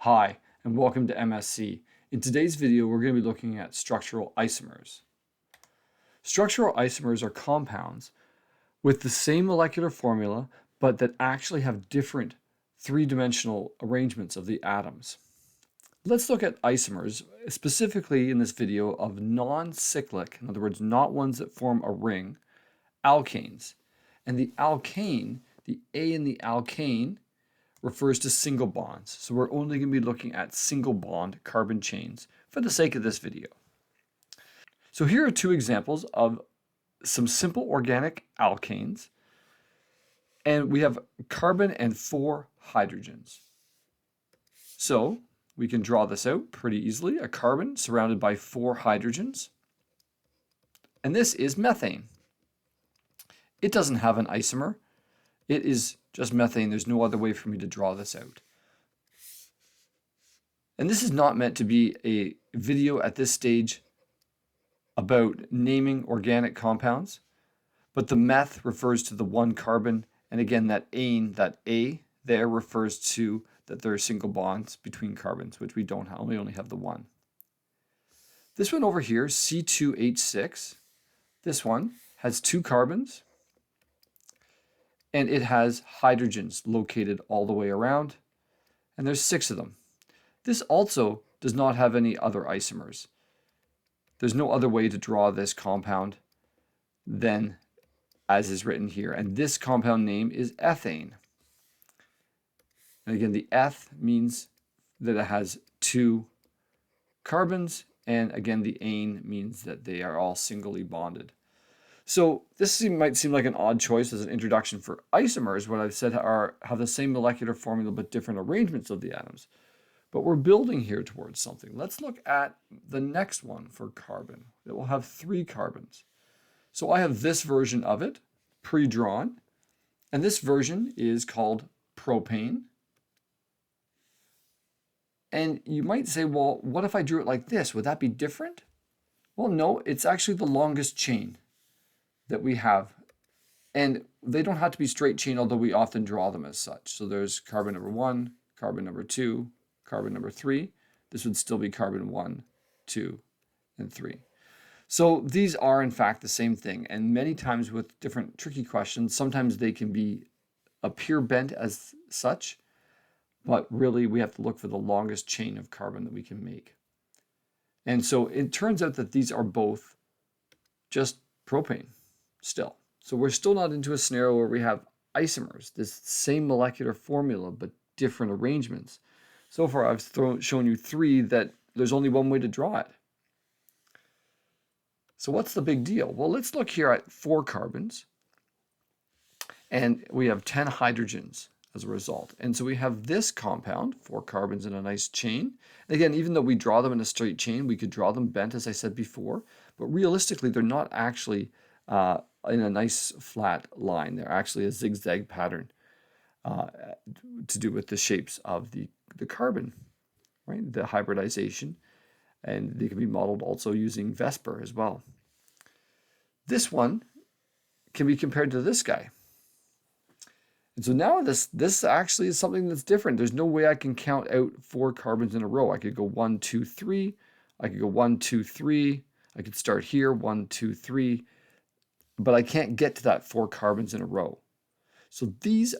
Hi, and welcome to MSc. In today's video, we're going to be looking at structural isomers. Structural isomers are compounds with the same molecular formula, but that actually have different three-dimensional arrangements of the atoms. Let's look at isomers, specifically in this video of non-cyclic, in other words, not ones that form a ring, alkanes. And the alkane, the A in the alkane, refers to single bonds. So we're only going to be looking at single bond carbon chains for the sake of this video. So here are two examples of some simple organic alkanes. And we have carbon and 4 hydrogens. So we can draw this out pretty easily. A carbon surrounded by 4 hydrogens. And this is methane. It doesn't have an isomer. It is just methane. There's no other way for me to draw this out. And this is not meant to be a video at this stage about naming organic compounds, but the meth refers to the one carbon, and again that ane, that A there refers to that there are single bonds between carbons, which we don't have, we only have the one. This one over here, C2H6, this one has 2 carbons, and it has hydrogens located all the way around, and there's 6 of them. This also does not have any other isomers. There's no other way to draw this compound than as is written here, and this compound name is ethane. And again, the eth means that it has 2 carbons, and again, the ane means that they are all singly bonded. So this might seem like an odd choice as an introduction for isomers. What I've said have the same molecular formula but different arrangements of the atoms. But we're building here towards something. Let's look at the next one for carbon. It will have 3 carbons. So I have this version of it pre-drawn, and this version is called propane. And you might say, well, what if I drew it like this? Would that be different? Well, no, it's actually the longest chain that we have, and they don't have to be straight chain, although we often draw them as such. So there's carbon number 1, carbon number 2, carbon number 3. This would still be carbon 1, 2, and 3. So these are in fact the same thing, and many times with different tricky questions, sometimes they can appear bent as such, but really we have to look for the longest chain of carbon that we can make. And so it turns out that these are both just propane. Still. So we're still not into a scenario where we have isomers, this same molecular formula, but different arrangements. So far, I've shown you 3 that there's only one way to draw it. So what's the big deal? Well, let's look here at 4 carbons, and we have 10 hydrogens as a result. And so we have this compound, 4 carbons in a nice chain. And again, even though we draw them in a straight chain, we could draw them bent, as I said before, but realistically, they're not actually in a nice flat line. They're actually a zigzag pattern to do with the shapes of the carbon, right? The hybridization, and they can be modeled also using Vesper as well. This one can be compared to this guy. And so now this actually is something that's different. There's no way I can count out 4 carbons in a row. I could go 1, 2, 3. I could go 1, 2, 3. I could start here, 1, 2, 3. But I can't get to that 4 carbons in a row. So this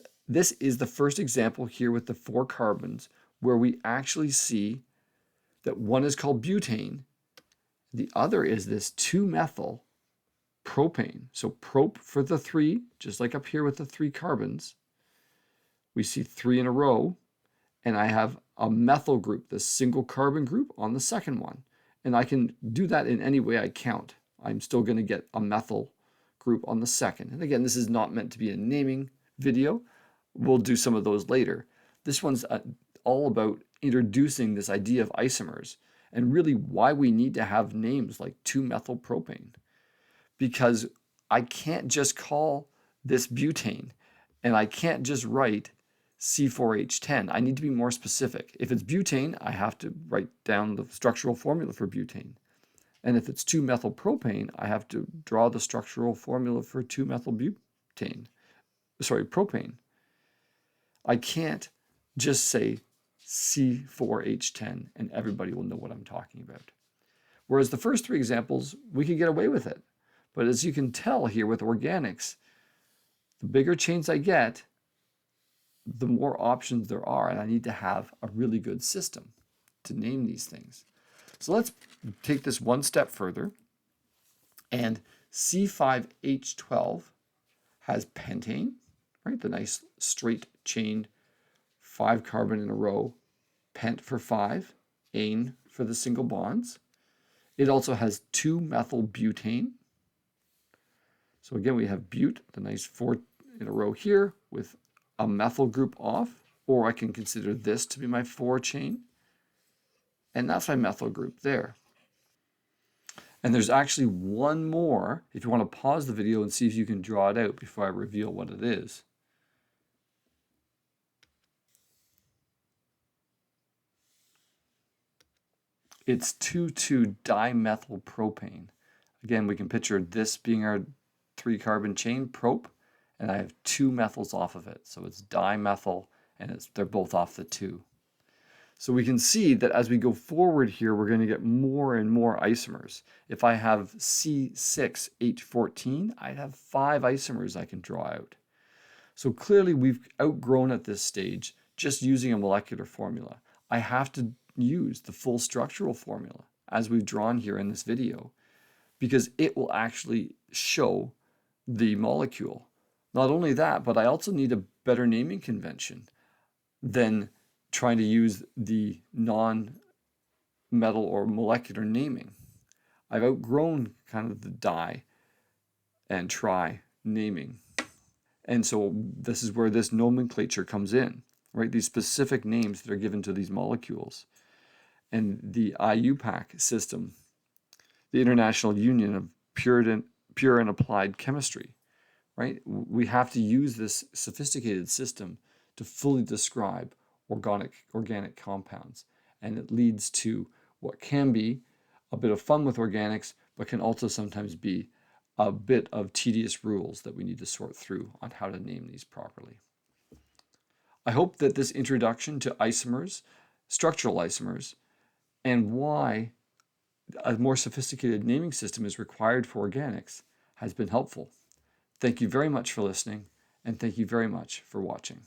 is the first example here with the 4 carbons where we actually see that one is called butane, the other is this 2-methyl propane. So prop for the 3, just like up here with the 3 carbons. We see 3 in a row, and I have a methyl group, the single carbon group on the second one. And I can do that in any way I count. I'm still going to get a methyl group on the second. And again, this is not meant to be a naming video. We'll do some of those later. This one's all about introducing this idea of isomers and really why we need to have names like 2-methyl propane. Because I can't just call this butane, and I can't just write C4H10. I need to be more specific. If it's butane, I have to write down the structural formula for butane. And if it's 2-methyl propane, I have to draw the structural formula for 2-methyl propane. I can't just say C4H10, and everybody will know what I'm talking about. Whereas the first three examples, we could get away with it. But as you can tell here with organics, the bigger chains I get, the more options there are, and I need to have a really good system to name these things. So let's take this one step further. And C5H12 has pentane, right? The nice straight chain, 5 carbon in a row, pent for 5, ane for the single bonds. It also has 2-methylbutane. So again, we have bute, the nice 4 in a row here with a methyl group off, or I can consider this to be my 4 chain. And that's my methyl group there. And there's actually one more, if you want to pause the video and see if you can draw it out before I reveal what it is. It's 2,2-dimethylpropane. Again, we can picture this being our 3-carbon chain, prop, and I have 2 methyls off of it. So it's dimethyl, and they're both off the 2. So we can see that as we go forward here, we're going to get more and more isomers. If I have C6H14, I'd have 5 isomers I can draw out. So clearly we've outgrown at this stage just using a molecular formula. I have to use the full structural formula as we've drawn here in this video, because it will actually show the molecule. Not only that, but I also need a better naming convention than trying to use the non-metal or molecular naming. I've outgrown kind of the di and tri naming. And so this is where this nomenclature comes in, right? These specific names that are given to these molecules. And the IUPAC system, the International Union of Pure and Applied Chemistry, right? We have to use this sophisticated system to fully describe organic compounds. And it leads to what can be a bit of fun with organics, but can also sometimes be a bit of tedious rules that we need to sort through on how to name these properly. I hope that this introduction to isomers, structural isomers, and why a more sophisticated naming system is required for organics has been helpful. Thank you very much for listening, and thank you very much for watching.